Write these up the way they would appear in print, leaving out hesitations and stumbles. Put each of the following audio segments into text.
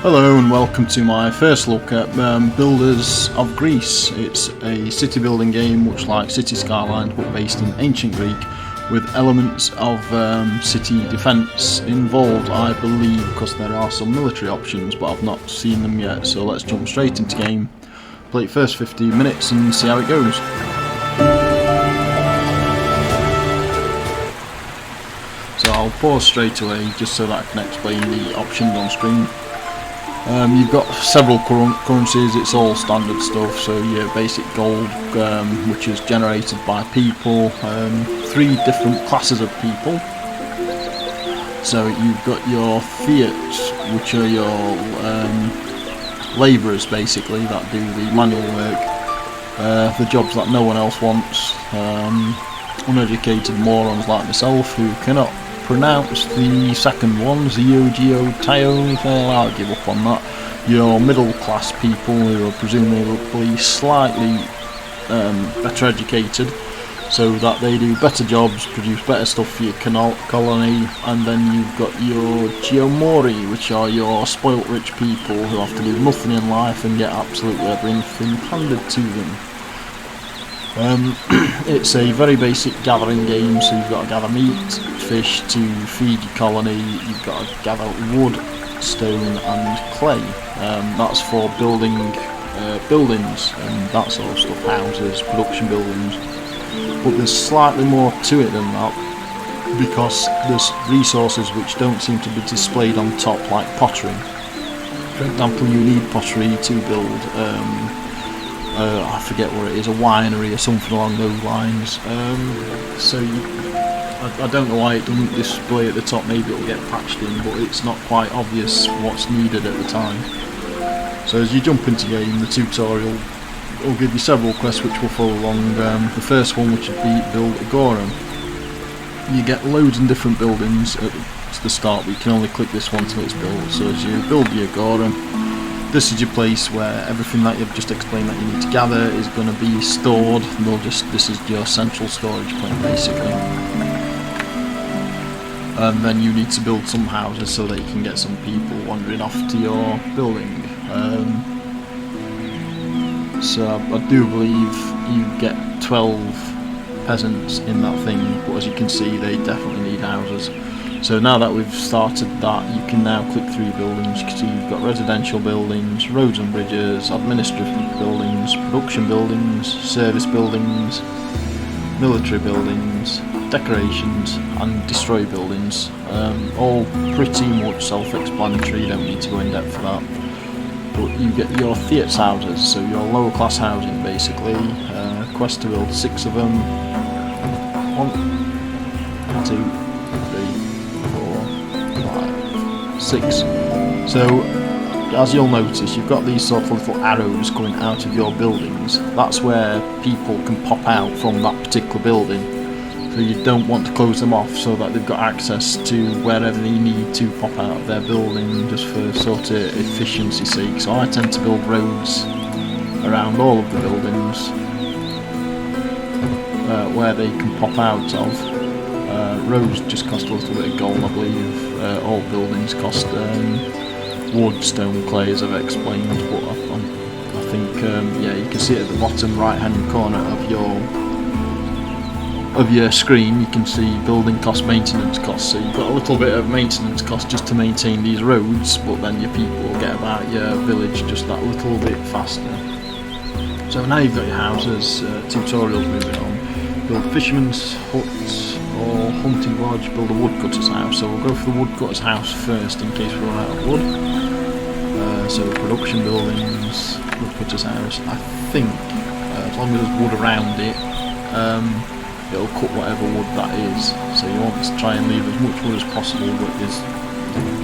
Hello and welcome to my first look at Builders of Greece. It's a city building game much like City Skylines but based in ancient Greek with elements of city defence involved, I believe, because there are some military options but I've not seen them yet. So let's jump straight into game, play it first 15 minutes and see how it goes. So I'll pause straight away just so that I can explain the options on screen. You've got several currencies, it's all standard stuff, so your basic gold, which is generated by people, 3 different classes of people. So you've got your fiats, which are your labourers basically, that do the manual work, the jobs that no one else wants, uneducated morons like myself who cannot pronounce the second one, Zio, Tayo, I'll give up on that. Your middle class people who are presumably slightly better educated, so that they do better jobs, produce better stuff for your colony. And then you've got your Geomori, which are your spoilt rich people who have to do nothing in life and get absolutely everything handed to them. It's a very basic gathering game, so you've got to gather meat, fish to feed your colony, you've got to gather wood, stone and clay. That's for building buildings and that sort of stuff, houses, production buildings. But there's slightly more to it than that, because there's resources which don't seem to be displayed on top, like pottery. For example, you need pottery to build I forget what it is, a winery or something along those lines. I don't know why it doesn't display at the top. Maybe it'll get patched in, but it's not quite obvious what's needed at the time. So as you jump into game, the tutorial will give you several quests which will follow along. The first one, which would be build agora. You get loads and different buildings at the start, but you can only click this one till it's built. So as you build the agora, this is your place where everything that you've just explained that you need to gather is going to be stored. This is your central storage point basically. And then you need to build some houses so that you can get some people wandering off to your building. So I do believe you get 12 peasants in that thing, but as you can see they definitely need houses. So now that we've started that, you can now click through buildings. You can see you've got residential buildings, roads and bridges, administrative buildings, production buildings, service buildings, military buildings, decorations and destroy buildings. All pretty much self-explanatory, you don't need to go in depth for that. But you get your theatres houses, so your lower class housing basically. Quest to build 6 of them. 1, 2, 6. So as you'll notice, you've got these sort of little arrows coming out of your buildings. That's where people can pop out from that particular building, so you don't want to close them off, so that they've got access to wherever they need to pop out of their building, just for sort of efficiency's sake. So I tend to build roads around all of the buildings where they can pop out of. Roads just cost a little bit of gold, I believe. All buildings cost wood, stone, clay, as I've explained. But I think, yeah, you can see it at the bottom right-hand corner of your screen. You can see building cost, maintenance costs. So you've got a little bit of maintenance cost just to maintain these roads, but then your people will get about your village just that little bit faster. So now you've got your houses. Tutorials moving on. Build fishermen's huts or hunting lodge, build a woodcutter's house. So we'll go for the woodcutter's house first in case we run out of wood. So production buildings, woodcutter's house. I think as long as there's wood around it, it'll cut whatever wood that is. So you want to try and leave as much wood as possible, but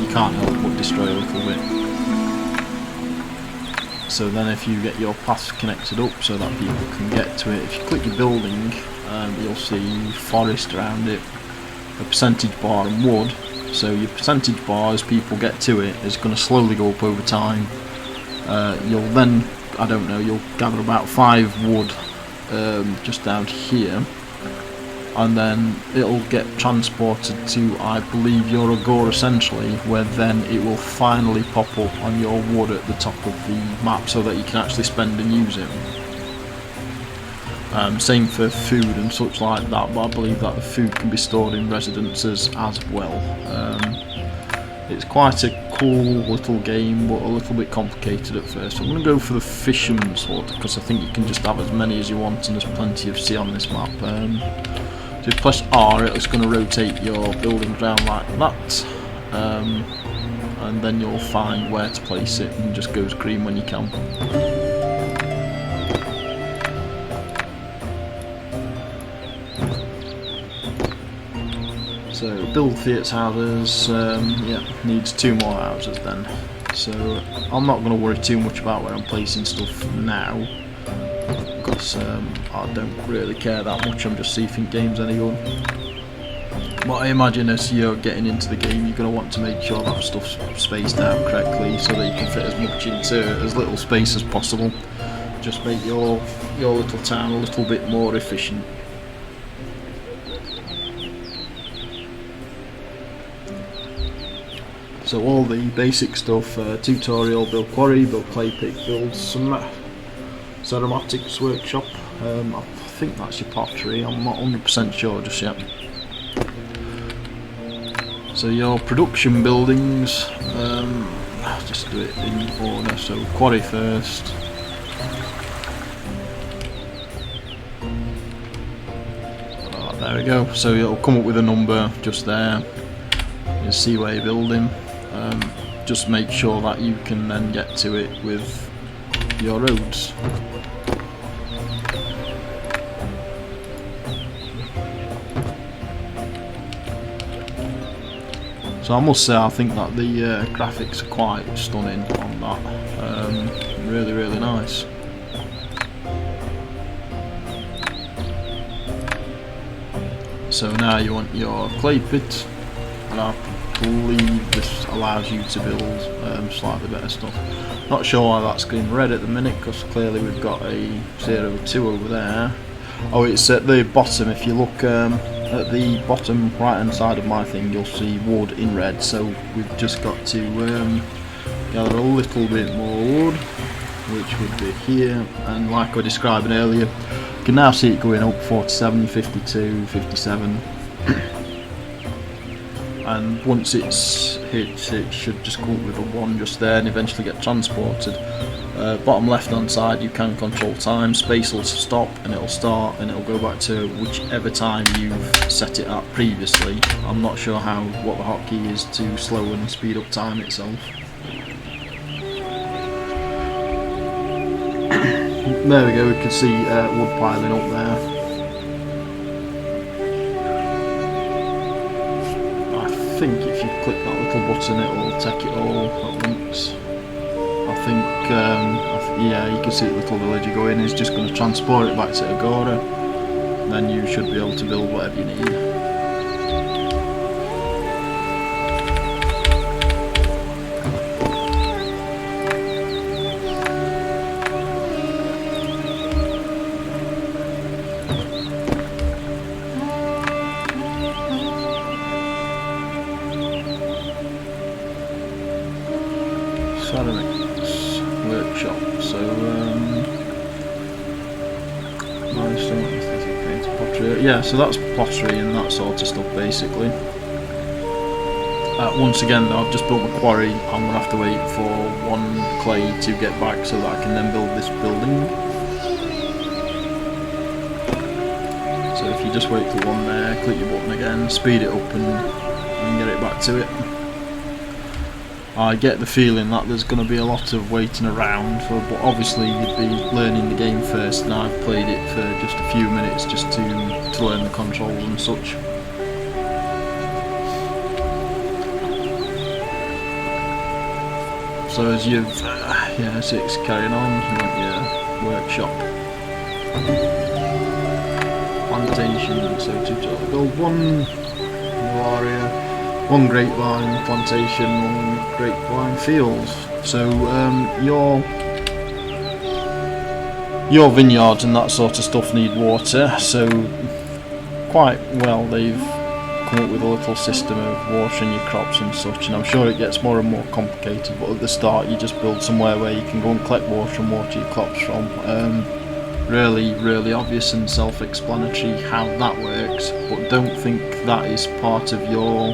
you can't help but destroy a little bit. So then if you get your paths connected up so that people can get to it, if you click your building, you'll see forest around it, a percentage bar and wood. So your percentage bar, as people get to it, is going to slowly go up over time. You'll then, I don't know, you'll gather about 5 wood just down here. and then it'll get transported to, I believe, your Agora essentially, where then it will finally pop up on your wood at the top of the map so that you can actually spend and use it. Same for food and such like that, but I believe that the food can be stored in residences as well. It's quite a cool little game, but a little bit complicated at first. I'm going to go for the Fisherman's Hut, because I think you can just have as many as you want and there's plenty of sea on this map. So if you press R, it's going to rotate your building around like that, and then you'll find where to place it, and just goes green when you can. So build theatres houses, yeah, needs 2 more houses then. So I'm not going to worry too much about where I'm placing stuff now, because I don't really care that much. I'm just see if the game's any good. But I imagine as you're getting into the game, you're going to want to make sure that stuff's spaced out correctly so that you can fit as much into as little space as possible. Just make your little town a little bit more efficient. So all the basic stuff, tutorial, build quarry, build clay pit, build some ceramics workshop. I think that's your pottery, I'm not 100% sure just yet. So your production buildings, I'll just do it in order, so quarry first. Oh, there we go, so it'll come up with a number just there. You see where you're building. Just make sure that you can then get to it with your roads. So I must say, I think that the graphics are quite stunning on that. Really, really nice. So now you want your clay pit, and I believe this allows you to build slightly better stuff. Not sure why that's green red at the minute, because clearly we've got a 0-2 over there. Oh, it's at the bottom. If you look at the bottom right hand side of my thing, you'll see wood in red, so we've just got to gather a little bit more wood, which would be here, and like I was describing earlier, you can now see it going up 47, 52, 57. And once it's hit, it should just go up with a 1 just there and eventually get transported. Bottom left hand side, you can control time. Space will stop and it'll start and it'll go back to whichever time you've set it at previously. I'm not sure what the hotkey is to slow and speed up time itself. There we go, we can see wood piling up there. I think if you click that little button, it'll take it all at once. I think, yeah, you can see the little villager going. It's just going to transport it back to Agora. Then you should be able to build whatever you need. Ceramics workshop, so pottery. Yeah, so that's pottery and that sort of stuff basically. Once again though, I've just built my quarry. I'm going to have to wait for 1 clay to get back so that I can then build this building. So if you just wait for 1 there, click your button again, speed it up and get it back to it. I get the feeling that there's going to be a lot of waiting around but obviously you'd be learning the game first, and I've played it for just a few minutes just to learn the controls and such. So as you've, yeah, so it's carrying on, you want your workshop. Plantation, so tutorial, build 1 new area. 1 grapevine plantation, 1 grapevine fields. So your vineyards and that sort of stuff need water. So quite well they've come up with a little system of watering your crops and such, and I'm sure it gets more and more complicated, but at the start you just build somewhere where you can go and collect water and water your crops from. Really obvious and self-explanatory how that works, but don't think that is part of your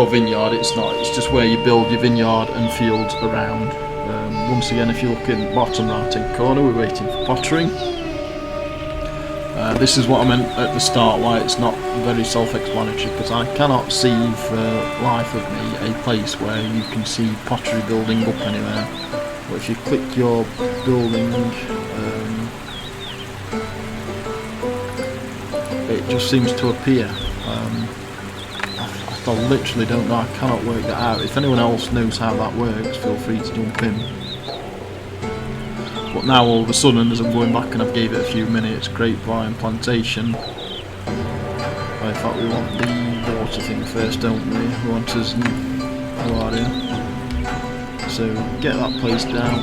vineyard. It's not, it's just where you build your vineyard and fields around. Once again, if you look in the bottom right hand corner, we're waiting for pottery. This is what I meant at the start, why it's not very self-explanatory, because I cannot see for the life of me a place where you can see pottery building up anywhere. But if you click your building, it just seems to appear. I literally don't know, I cannot work that out. If anyone else knows how that works, feel free to jump in. But now all of a sudden, as I'm going back and I've gave it a few minutes, Grapevine Plantation. In fact, we want the water thing first, don't we? We want his new area. So get that place down,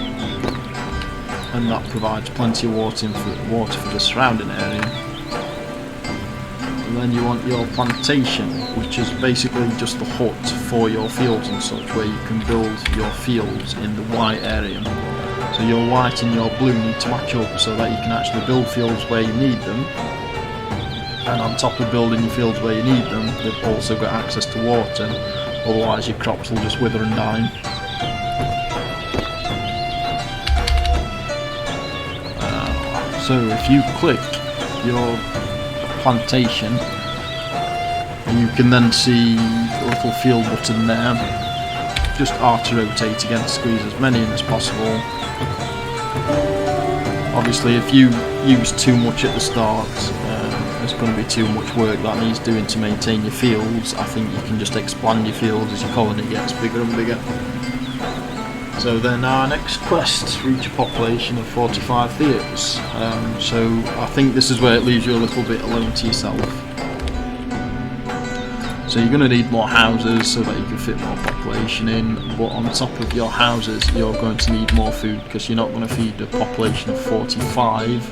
and that provides plenty of water for the surrounding area. And then you want your plantation, which is basically just the hut for your fields and such, where you can build your fields in the white area. So your white and your blue need to match up so that you can actually build fields where you need them. And on top of building your fields where you need them, they've also got access to water, otherwise your crops will just wither and die. So if you click your plantation, you can then see a little field button there. Just R to rotate again to squeeze as many in as possible. Obviously if you use too much at the start, there's going to be too much work that needs doing to maintain your fields. I think you can just expand your fields as your colony gets bigger and bigger. So then our next quest, reach a population of 45 theatres. So I think this is where it leaves you a little bit alone to yourself. So you're going to need more houses so that you can fit more population in, but on top of your houses you're going to need more food, because you're not going to feed a population of 45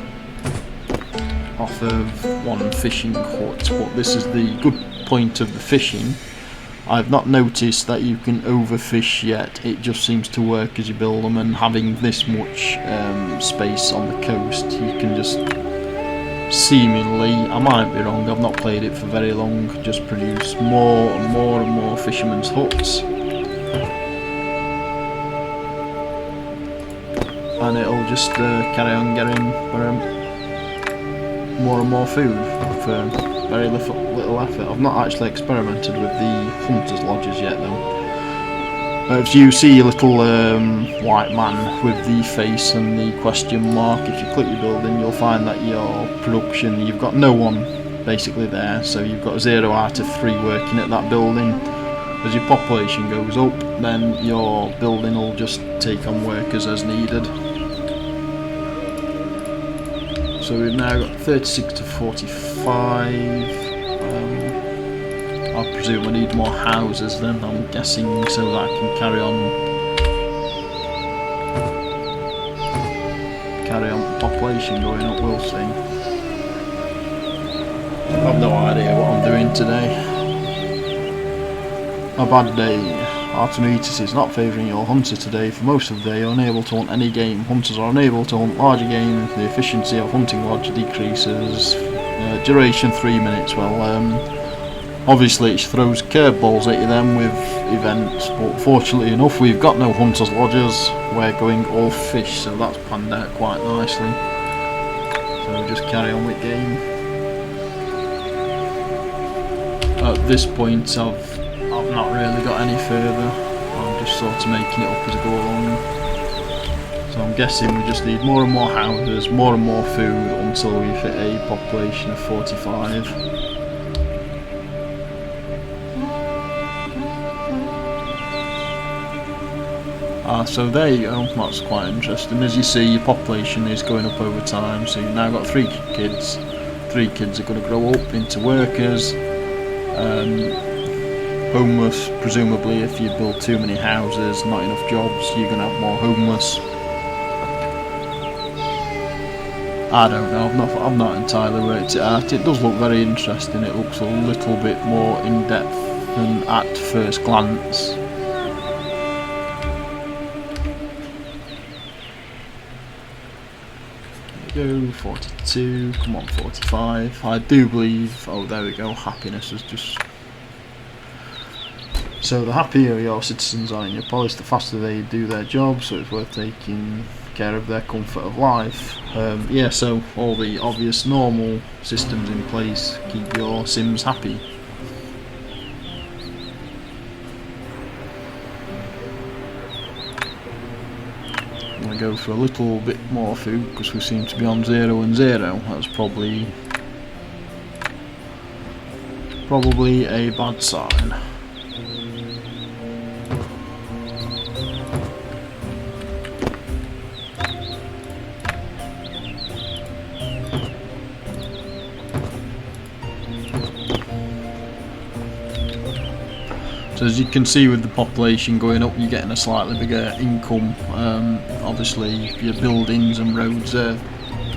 off of one fishing hut. But this is the good point of the fishing. I've not noticed that you can overfish yet, it just seems to work as you build them, and having this much space on the coast, you can just seemingly, I might be wrong, I've not played it for very long, just produce more and more and more fishermen's huts. And it'll just carry on getting more and more food for very little effort. I've not actually experimented with the hunters' lodges yet though. If you see a little white man with the face and the question mark, if you click your building you'll find that your production, you've got no one basically there, so you've got 0 out of 3 working at that building. As your population goes up, then your building will just take on workers as needed. So we've now got 36 to 45. I presume I need more houses then, I'm guessing, so that I can carry on population going up, we'll see. I have no idea what I'm doing today. A bad day. Artemitis is not favouring your hunter today. For most of the day you're unable to hunt any game. Hunters are unable to hunt larger game. The efficiency of hunting large decreases. Duration 3 minutes. Well, obviously it throws curveballs at you then with events, but fortunately enough we've got no hunters lodges. We're going all fish, so that's panned out quite nicely. So we'll just carry on with game. At this point I've not really got any further. I'm just sort of making it up as I go along. So I'm guessing we just need more and more houses, more and more food until we hit a population of 45. So there you go, that's quite interesting. As you see, your population is going up over time, so you've now got 3 kids. 3 kids are going to grow up into workers. Homeless, presumably if you build too many houses, not enough jobs, you're going to have more homeless. I don't know, I've not entirely worked it out. It does look very interesting, it looks a little bit more in depth than at first glance. There we go, 42, come on 45. I do believe, oh there we go, happiness is just... So the happier your citizens are in your polis, the faster they do their job, so it's worth taking care of their comfort of life. Yeah, so all the obvious normal systems in place keep your Sims happy. I'm going to go for a little bit more food because we seem to be on 0 and 0. That's probably a bad sign. So as you can see, with the population going up, you're getting a slightly bigger income. Obviously your buildings and roads are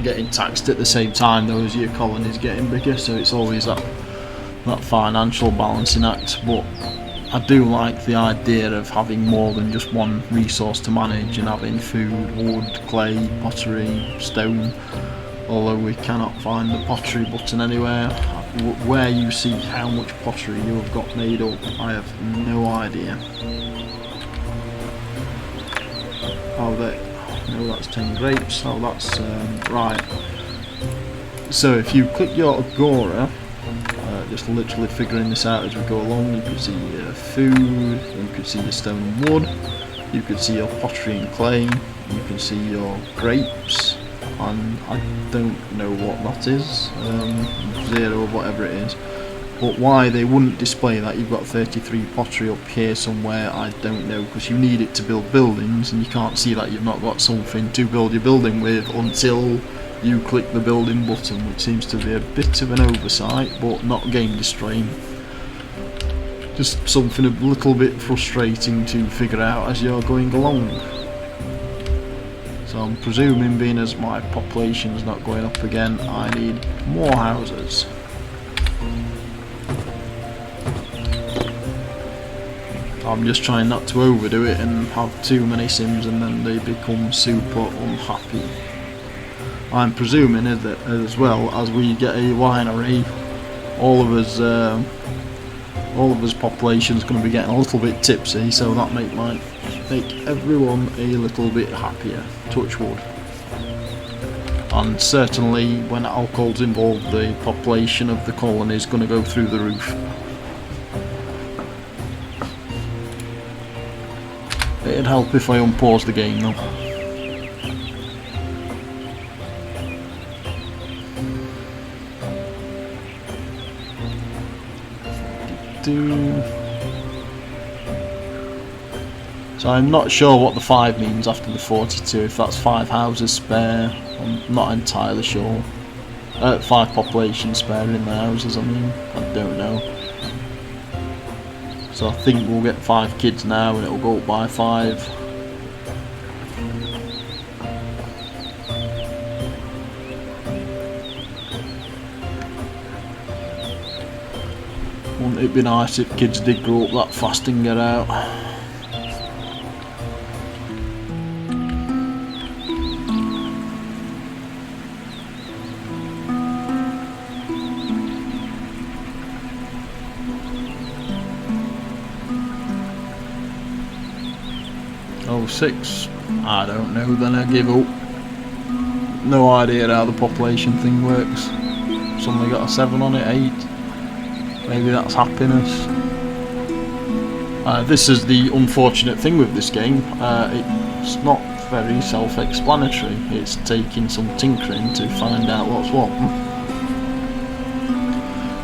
getting taxed at the same time though as your colony's getting bigger, so it's always that financial balancing act. But I do like the idea of having more than just one resource to manage and having food, wood, clay, pottery, stone, although we cannot find the pottery button anywhere. Where you see how much pottery you have got made up, I have no idea. Oh, no, that's 10 grapes. Oh, that's right. So if you click your Agora, just literally figuring this out as we go along, you can see your food, you can see your stone and wood, you can see your pottery and clay, you can see your grapes, and I don't know what that is, 0 or whatever it is, but why they wouldn't display that you've got 33 pottery up here somewhere, I don't know, because you need it to build buildings and you can't see that you've not got something to build your building with until you click the building button, which seems to be a bit of an oversight, but not game destroying. Just something a little bit frustrating to figure out as you're going along. So I'm presuming, being as my population's not going up again, I need more houses. I'm just trying not to overdo it and have too many Sims and then they become super unhappy. I'm presuming that as well as we get a winery, all of us population's going to be getting a little bit tipsy, so that might make everyone a little bit happier. Touch wood. And certainly when alcohol's involved, the population of the colony is going to go through the roof. It'd help if I unpause the game though. So I'm not sure what the 5 means after the 42, if that's 5 houses spare, I'm not entirely sure. 5 population spare in the houses, I mean, I don't know. So I think we'll get 5 kids now and it'll go up by 5. Wouldn't it be nice if kids did grow up that fast and get out? Oh, 6. I don't know, then I give up. No idea how the population thing works. Suddenly got a 7 on it, 8. Maybe that's happiness. This is the unfortunate thing with this game. It's not very self-explanatory. It's taking some tinkering to find out what's what.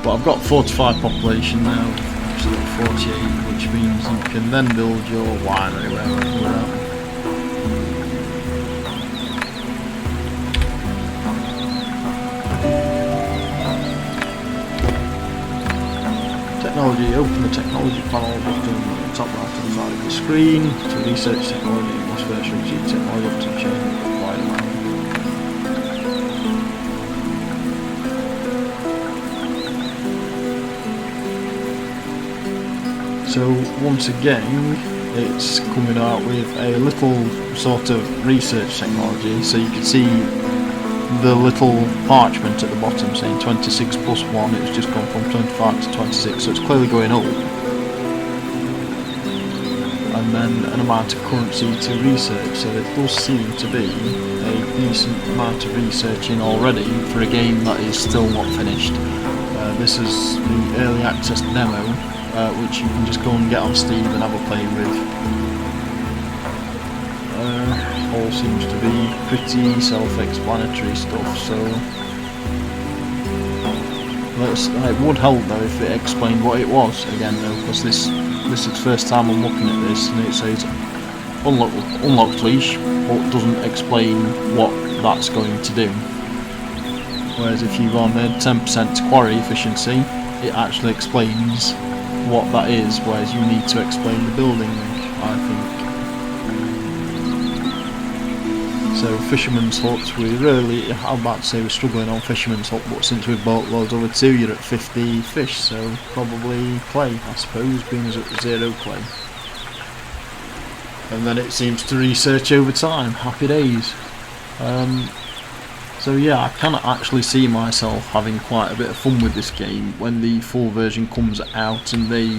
But I've got 45 population now, absolute 48, which means you can then build your winery wherever we're at. Technology, open the technology panel button on the top right hand side of the screen. To research technology, you must first receive technology up to change the required amount. So once again, it's coming out with a little sort of research technology, so you can see the little parchment at the bottom saying 26 plus 1, it's just gone from 25 to 26, so it's clearly going up. And then an amount of currency to research, so there does seem to be a decent amount of research in already for a game that is still not finished. This is the early access demo, which you can just go and get on Steam and have a play with. All seems to be pretty self-explanatory stuff, so it would help though if it explained what it was again though, because this is the first time I'm looking at this and it says unlocked leash, but doesn't explain what that's going to do. Whereas if you go on the 10% quarry efficiency, it actually explains what that is, whereas you need to explain the building, I think. So Fisherman's Hut, I'm about to say we're struggling on Fisherman's Hut, but since we've bought loads over 2, you're at 50 fish, so probably clay, I suppose, being as at 0 clay. And then it seems to research over time, happy days. So yeah, I can actually see myself having quite a bit of fun with this game when the full version comes out and they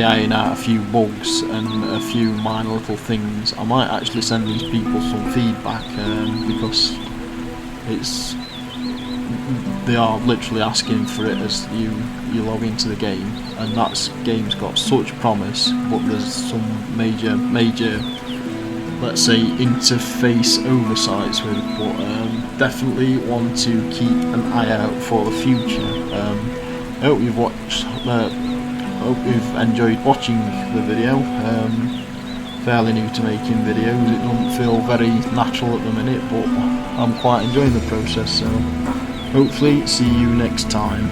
iron out a few bugs and a few minor little things. I might actually send these people some feedback because they are literally asking for it as you log into the game, and that game's got such promise, but there's some major let's say interface oversights with it, but definitely want to keep an eye out for the future. I hope you've enjoyed watching the video. Fairly new to making videos, it doesn't feel very natural at the minute, but I'm quite enjoying the process, so hopefully see you next time.